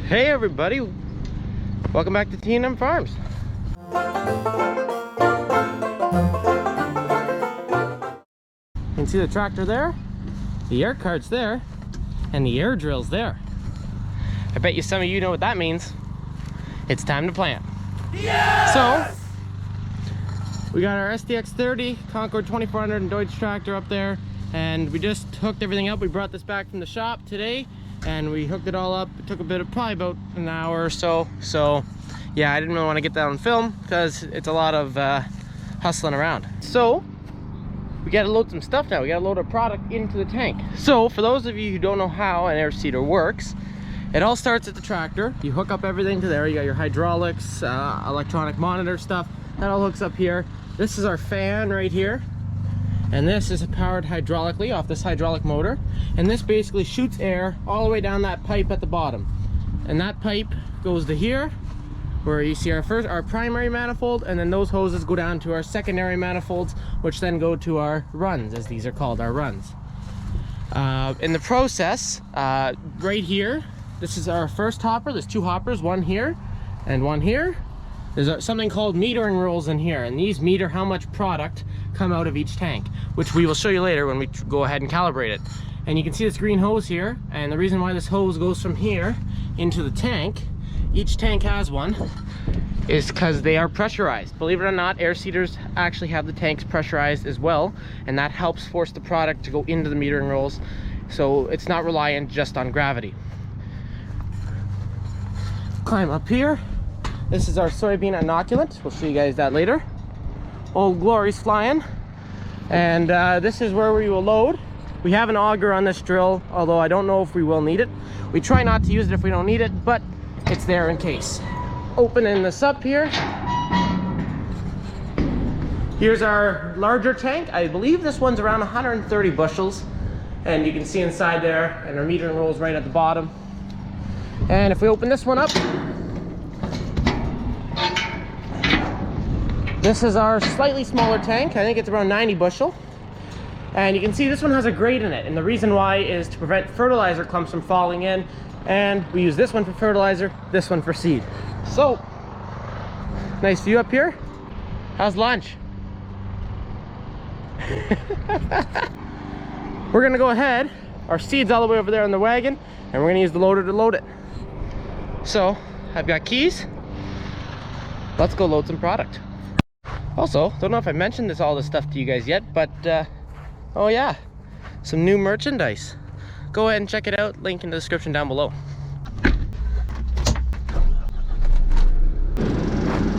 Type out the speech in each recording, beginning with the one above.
Hey everybody, welcome back to T&M Farms. You can see the tractor there, the air cart's there, and the air drill's there. I bet you some of you know what that means. It's time to plant. Yes! So, we got our SDX30 Concord 2400 and Deutsch tractor up there, and we just hooked everything up. We brought this back from the shop today, and we hooked it all up. It took probably about an hour or so. So, yeah, I didn't really want to get that on film because it's a lot of hustling around. So, we got to load some stuff now. We got to load our product into the tank. So, for those of you who don't know how an air seeder works, it all starts at the tractor. You hook up everything to there. You got your hydraulics, electronic monitor stuff. That all hooks up here. This is our fan right here. And this is powered hydraulically off this hydraulic motor. And this basically shoots air all the way down that pipe at the bottom. And that pipe goes to here, where you see our primary manifold, and then those hoses go down to our secondary manifolds, which then go to our runs, as these are called, our runs. In the process, right here, this is our first hopper. There's two hoppers, one here and one here. There's something called metering rules in here, and these meter how much product come out of each tank, which we will show you later when we go ahead and calibrate it. And you can see this green hose here, and the reason why this hose goes from here into the tank, each tank has one, is because they are pressurized. Believe it or not, air seeders actually have the tanks pressurized as well, and that helps force the product to go into the metering rolls, so it's not reliant just on gravity. Climb up here. This is our soybean inoculant. We'll show you guys that later. Old Glory's flying. And this is where we will load. We have an auger on this drill, although I don't know if we will need it. We try not to use it if we don't need it, but it's there in case. Opening this up here. Here's our larger tank. I believe this one's around 130 bushels. And you can see inside there, and our metering rolls right at the bottom. And if we open this one up, this is our slightly smaller tank. I think it's around 90 bushel. And you can see this one has a grate in it. And the reason why is to prevent fertilizer clumps from falling in. And we use this one for fertilizer, this one for seed. So, nice view up here. How's lunch? We're gonna go ahead. Our seed's all the way over there on the wagon, and we're gonna use the loader to load it. So, I've got keys. Let's go load some product. Also, don't know if I mentioned all this stuff to you guys yet, but oh yeah, some new merchandise. Go ahead and check it out, link in the description down below.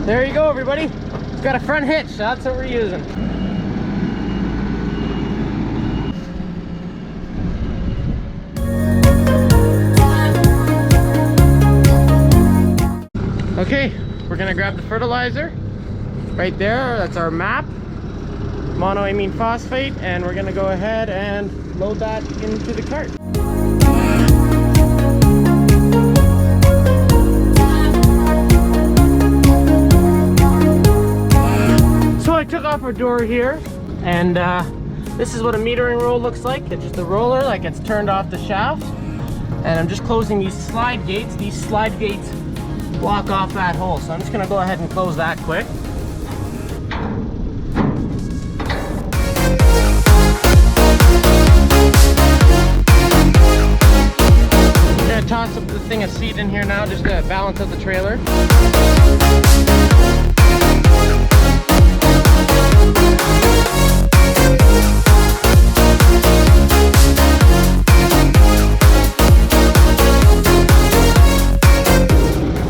There you go, everybody. It's got a front hitch, so that's what we're using. Okay, we're gonna grab the fertilizer right there. That's our MAP, monoamine phosphate, and we're gonna go ahead and load that into the cart. So I took off our door here, and this is what a metering roll looks like. It's just a roller that gets turned off the shaft, and I'm just closing these slide gates. These slide gates block off that hole, so I'm just gonna go ahead and close that quick. I'm gonna toss up the thing of seed in here now just to balance out the trailer.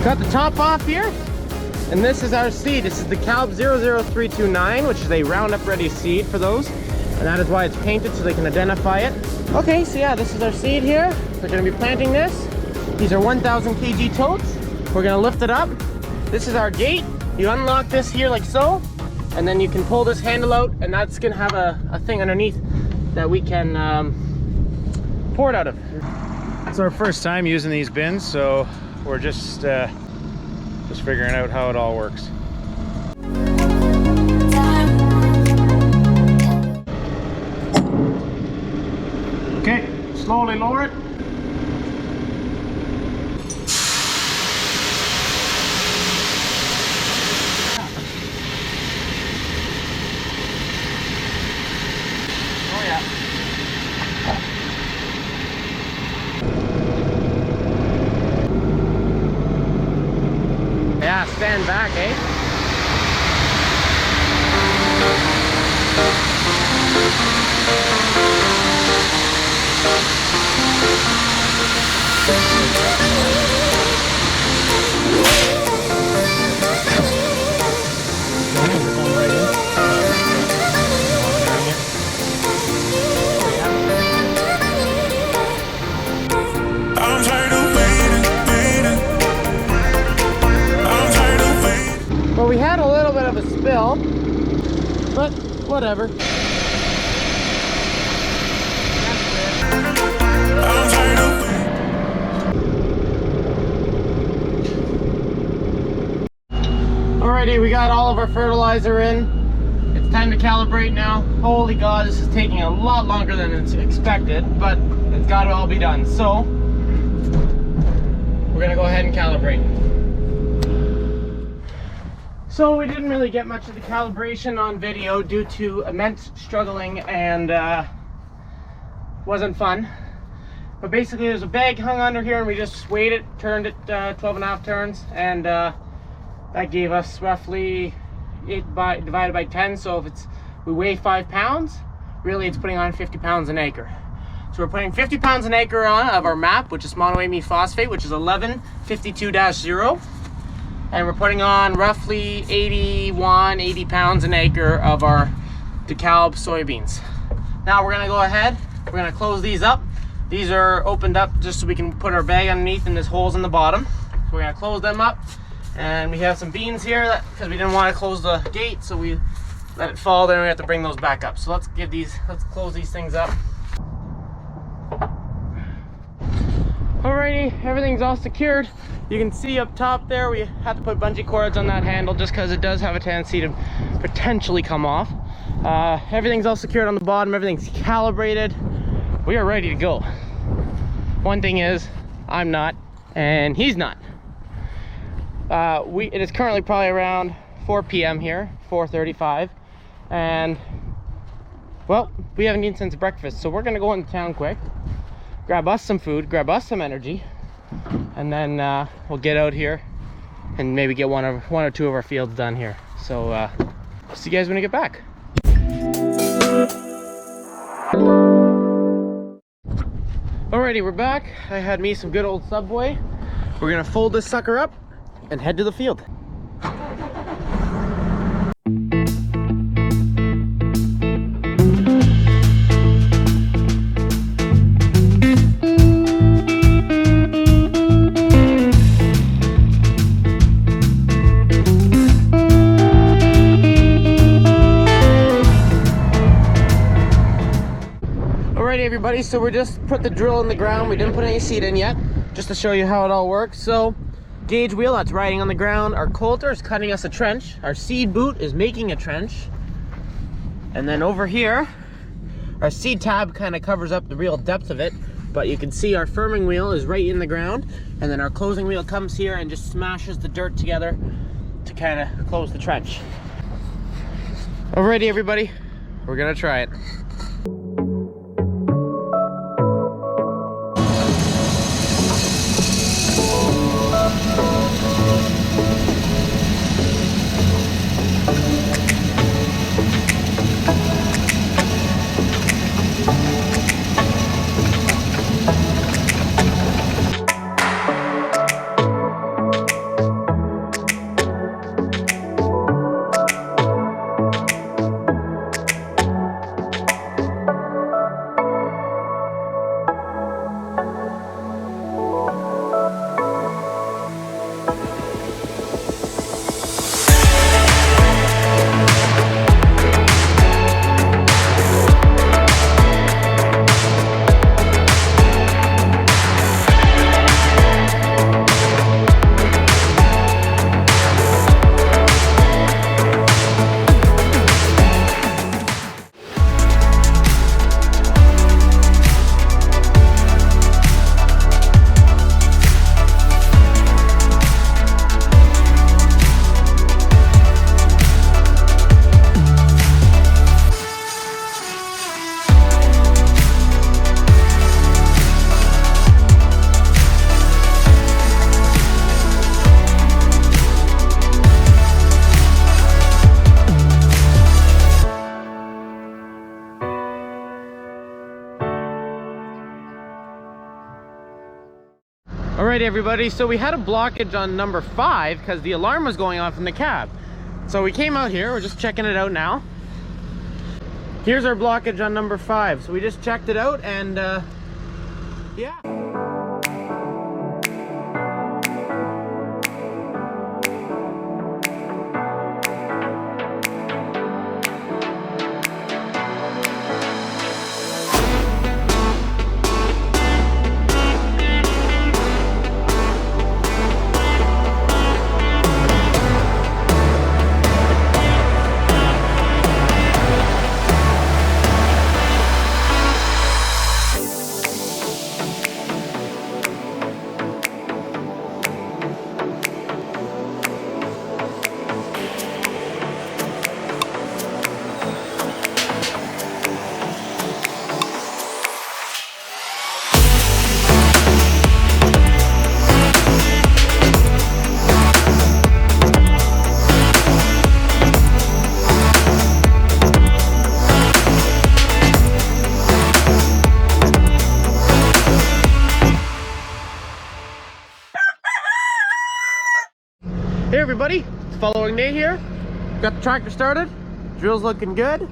Cut the top off here, and this is our seed. This is the Calib 00329, which is a Roundup ready seed for those, and that is why it's painted so they can identify it. Okay, so yeah, this is our seed here. We're going to be planting this. These are 1,000 kg totes. We're going to lift it up. This is our gate. You unlock this here like so, and then you can pull this handle out, and that's going to have a thing underneath that we can pour it out of. It's our first time using these bins, so we're just figuring out how it all works. Okay, slowly lower it. stand back, eh? I'm tired of waiting, waiting. I'm tired of waiting. Well, we had a little bit of a spill, but whatever. I'm tired of waiting. Alrighty, we got all of our fertilizer in. It's time to calibrate now. Holy God, this is taking a lot longer than it's expected, but it's got to all be done. So, we're gonna go ahead and calibrate. So we didn't really get much of the calibration on video due to immense struggling and wasn't fun. But basically there's a bag hung under here and we just weighed it, turned it 12.5 turns, and that gave us roughly 8 divided by 10. So if we weigh 5 pounds, really it's putting on 50 pounds an acre. So we're putting 50 pounds an acre on of our MAP, which is monoamine phosphate, which is 1152-0. And we're putting on roughly 80 pounds an acre of our DeKalb soybeans. Now we're gonna go ahead, we're gonna close these up. These are opened up just so we can put our bag underneath, and there's holes in the bottom. So we're gonna close them up. And we have some beans here because we didn't want to close the gate, so we let it fall, then we have to bring those back up. So let's close these things up. Alrighty, everything's all secured. You can see up top there, we have to put bungee cords on that handle just because it does have a tendency to potentially come off. Everything's all secured on the bottom, everything's calibrated. We are ready to go. One thing is, I'm not, and he's not. It is currently probably around 4 p.m. here, 4:35, and well, we haven't eaten since breakfast, so we're gonna go into town quick, grab us some food, grab us some energy, and then we'll get out here and maybe get one or two of our fields done here. So see you guys when we get back. Alrighty, we're back. I had me some good old Subway. We're gonna fold this sucker up and head to the field. Alrighty everybody, so we just put the drill in the ground. We didn't put any seed in yet, just to show you how it all works. So gauge wheel that's riding on the ground, our coulter is cutting us a trench, our seed boot is making a trench, and then over here our seed tab kind of covers up the real depth of it, but you can see our firming wheel is right in the ground, and then our closing wheel comes here and just smashes the dirt together to kind of close the trench. Alrighty everybody, we're gonna try it. All right, everybody, so we had a blockage on number 5 because the alarm was going off in the cab. So we came out here, we're just checking it out now. Here's our blockage on number 5. So we just checked it out and yeah. Hey everybody, it's following day here. Got the tractor started, drill's looking good.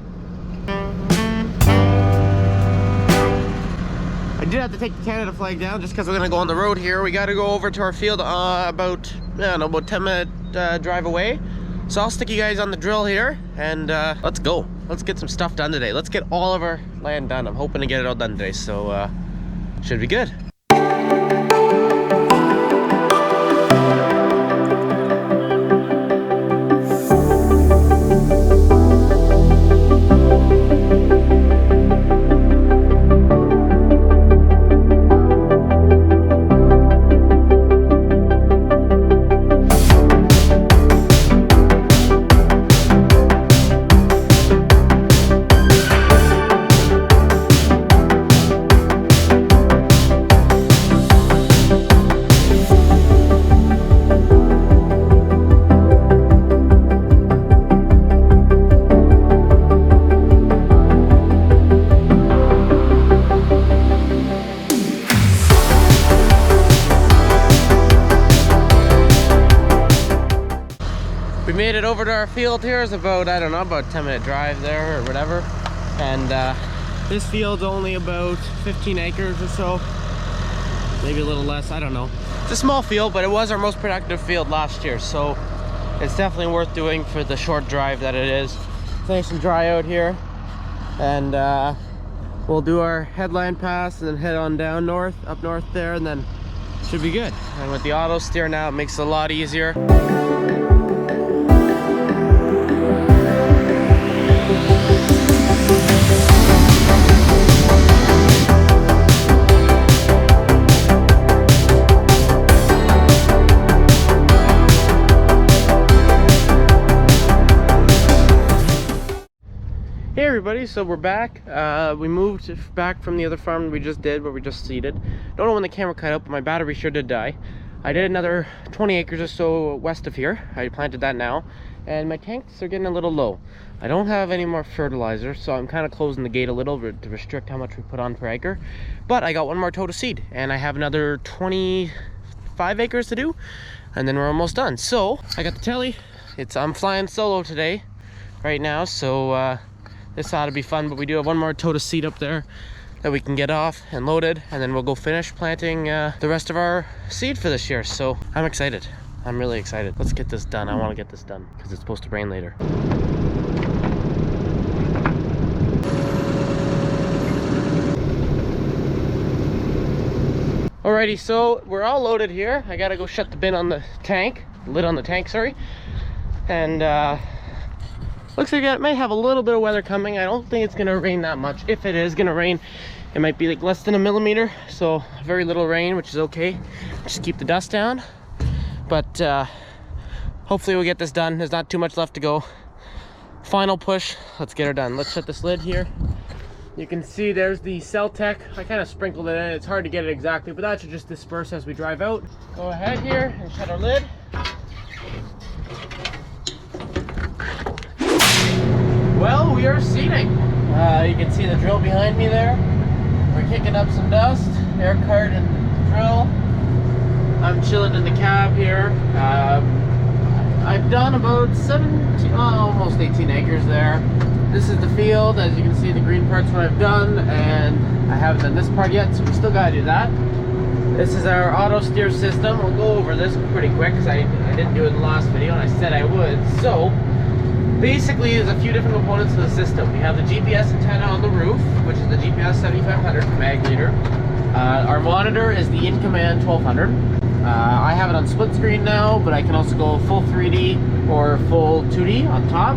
I did have to take the Canada flag down just because we're gonna go on the road here. We gotta go over to our field about, I don't know, about 10-minute drive away. So I'll stick you guys on the drill here and let's go. Let's get some stuff done today. Let's get all of our land done. I'm hoping to get it all done today, so should be good. Made it over to our field here. Is about, I don't know, about a 10-minute drive there or whatever, and this field's only about 15 acres or so, maybe a little less, I don't know. It's a small field, but it was our most productive field last year, so it's definitely worth doing for the short drive that it is. It's nice and dry out here, and we'll do our headline pass and then head on down north, up north there, and then should be good. And with the auto steer now, it makes it a lot easier. Hey everybody, so we're back. We moved back from the other farm we just did, where we just seeded. Don't know when the camera cut out, but my battery sure did die. I did another 20 acres or so west of here. I planted that now, and my tanks are getting a little low. I don't have any more fertilizer, so I'm kind of closing the gate a little to restrict how much we put on per acre. But I got one more tote of seed, and I have another 25 acres to do, and then we're almost done. So I got the telly. I'm flying solo today, right now, so this ought to be fun, but we do have one more tote of seed up there that we can get off and loaded, and then we'll go finish planting the rest of our seed for this year. So I'm excited. I'm really excited. Let's get this done. I want to get this done because it's supposed to rain later. Alrighty, so we're all loaded here. I gotta go shut the bin on the tank, lid on the tank, sorry. And looks like it might have a little bit of weather coming. I don't think it's gonna rain that much. If it is gonna rain, it might be like less than a millimeter, so very little rain, which is okay. Just keep the dust down. But hopefully we'll get this done. There's not too much left to go. Final push, let's get her done. Let's shut this lid here. You can see there's the Celtec. I kind of sprinkled it in. It's hard to get it exactly, but that should just disperse as we drive out. Go ahead here and shut our lid. Well, we are seeding. You can see the drill behind me there. We're kicking up some dust, air cart and drill. I'm chilling in the cab here. I've done about 17, almost 18 acres there. This is the field. As you can see, the green part's what I've done, and I haven't done this part yet, so we still gotta do that. This is our auto steer system. We'll go over this pretty quick because I didn't do it in the last video and I said I would. So basically there's a few different components of the system. We have the GPS antenna on the roof, which is the GPS 7500 from Mag Leader. Our monitor is the in-command 1200. I have it on split screen now, but I can also go full 3D or full 2D on top.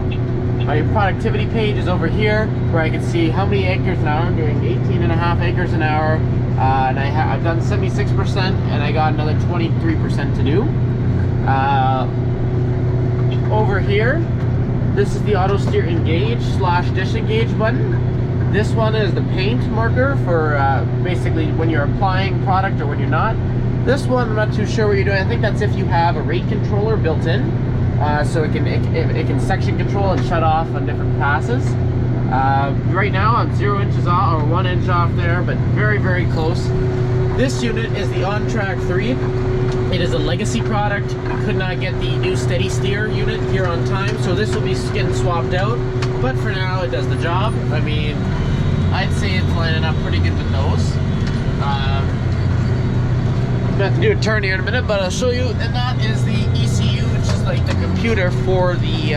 My productivity page is over here where I can see how many acres an hour. I'm doing 18.5 acres an hour. And I've done 76% and I got another 23% to do. Over here, this is the auto steer engage / disengage button. This one is the paint marker for basically when you're applying product or when you're not. This one, I'm not too sure what you're doing. I think that's if you have a rate controller built in. So it can section control and shut off on different passes. Right now I'm 0 inches off, or 1 inch off there, but very, very close. This unit is the On-Track 3. It is a legacy product. We could not get the new steady steer unit here on time, so this will be getting swapped out. But for now, it does the job. I mean, I'd say it's lining up pretty good with those. I'm gonna have to do a turn here in a minute, but I'll show you. And that is the ECU, which is like the computer for the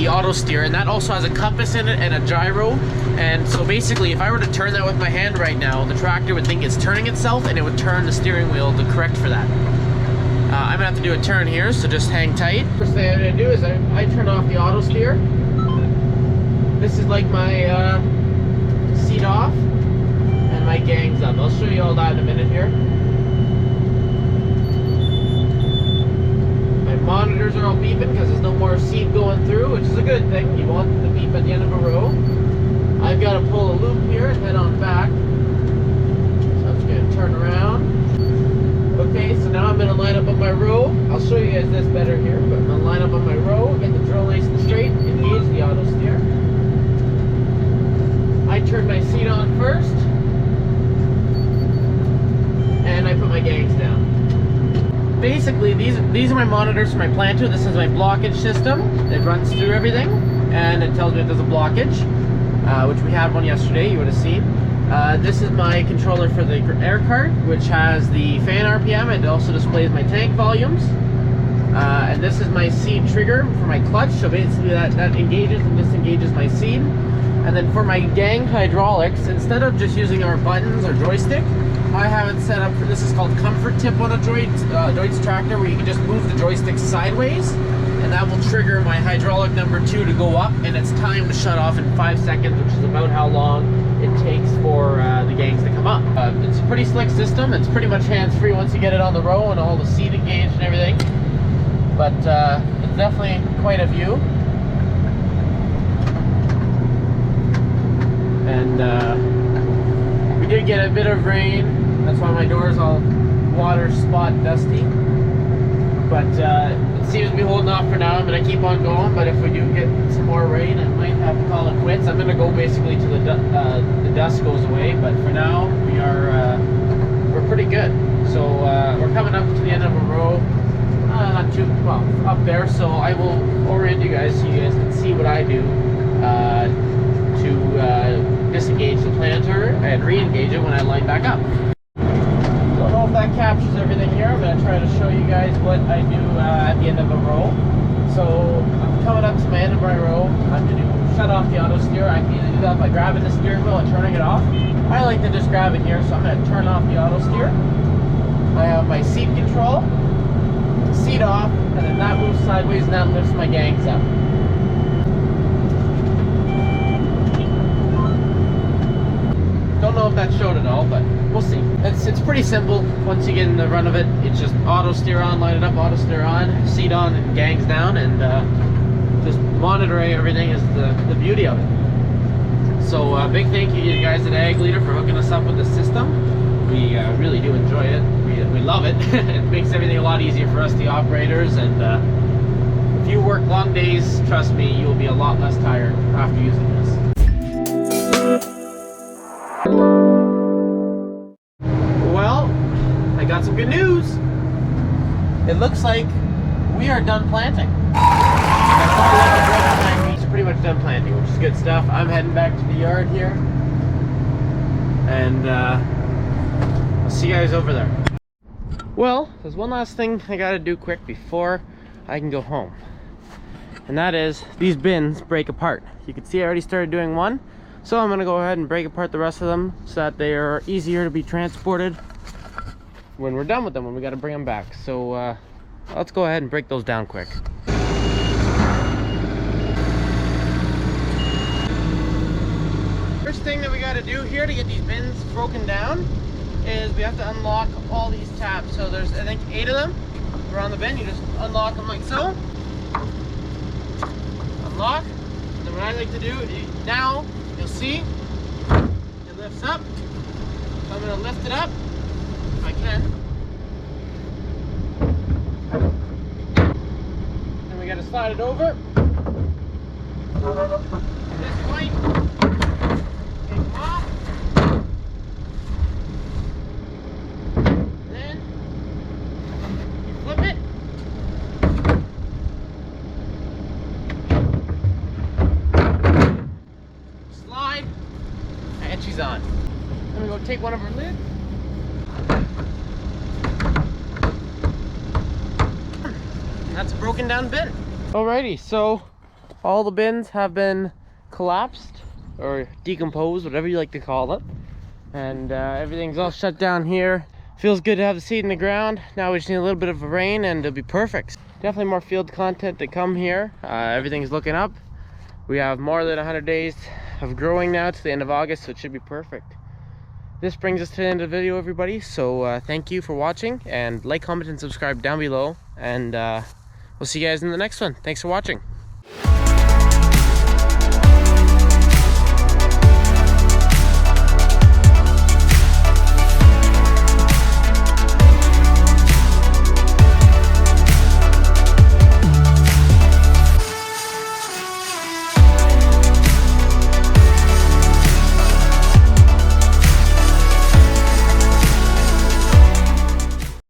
auto steer, and that also has a compass in it and a gyro. And so basically, if I were to turn that with my hand right now, the tractor would think it's turning itself and it would turn the steering wheel to correct for that. I'm gonna have to do a turn here, so just hang tight. First thing I'm gonna do is I turn off the auto steer. This is like my seat off and my gang's up. I'll show you all that in a minute here. Monitors are all beeping because there's no more seed going through, which is a good thing. You want the beep at the end of a row. I've got to pull a loop here and head on back. So I'm just going to turn around. Okay, so now I'm going to line up on my row. I'll show you guys this better here, but I'm going to line up on my row, get the drill nice and straight, engage the auto steer. I turn my seat on first, and I put my gangs down. Basically, these are my monitors for my planter. This is my blockage system. It runs through everything, and it tells me if there's a blockage, which we had one yesterday, you would have seen. This is my controller for the air cart, which has the fan RPM. It also displays my tank volumes. And this is my seed trigger for my clutch. So basically that engages and disengages my seed. And then for my gang hydraulics, instead of just using our buttons or joystick, I have it set up for, this is called comfort tip on a Deutz tractor, where you can just move the joystick sideways, and that will trigger my hydraulic number 2 to go up, and it's timed to shut off in 5 seconds, which is about how long it takes for the gangs to come up. It's a pretty slick system. It's pretty much hands-free once you get it on the row and all the seat engaged and everything. But it's definitely quite a view. And we did get a bit of rain. That's why my door's all water spot dusty. But it seems to be holding off for now. I'm going to keep on going, but if we do get some more rain, I might have to call it quits. I'm going to go basically till the dust goes away, but for now we're pretty good. So we're coming up to the end of a row, not too well up there. So I will orient you guys so you guys can see what I do to disengage the planter and re-engage it when I line back up. Don't know if that captures everything here. I'm going to try to show you guys what I do at the end of a row. So I'm coming up to my end of my row. I'm going to shut off the auto steer. I can either do that by grabbing the steering wheel and turning it off. I like to just grab it here, so I'm going to turn off the auto steer. I have my seat control, seat off, and then that moves sideways and that lifts my gangs up. Don't know if that showed it all, but we'll see. It's pretty simple. Once you get in the run of it, it's just auto steer on, line it up, auto steer on, seat on, and gangs down, and just monitoring everything is the beauty of it. So big thank you to you guys at Ag Leader for hooking us up with the system. We really do enjoy it. We love it. It makes everything a lot easier for us, the operators, and if you work long days, trust me, you will be a lot less tired after using this. Well, I got some good news. it looks like we are done planting. That's all the road behind me. It's pretty much done planting, which is good stuff. I'm heading back to the yard here, and I'll see you guys over there. Well, there's one last thing I gotta do quick before I can go home, and that is these bins break apart. You can see I already started doing one, so I'm gonna go ahead and break apart the rest of them so that they are easier to be transported when we're done with them, when we got to bring them back. So let's go ahead and break those down quick. First thing that we got to do here to get these bins broken down is we have to unlock all these tabs. So there's, I think, 8 of them around the bin. You just unlock them like so. Unlock. And then what I like to do, now you'll see it lifts up. So I'm going to lift it up if I can. And we got to slide it over. This point. Take them off. Then you flip it. Slide. And she's on. Then we go take one of her lids. That's a broken down bin. Alrighty, so all the bins have been collapsed or decomposed, whatever you like to call it, and everything's all shut down here. Feels good to have the seed in the ground. Now we just need a little bit of rain and it'll be perfect. Definitely more field content to come here. Everything's looking up. We have more than 100 days of growing now to the end of August, so it should be perfect. This brings us to the end of the video, everybody. So thank you for watching, and like, comment, and subscribe down below, and we'll see you guys in the next one. Thanks for watching.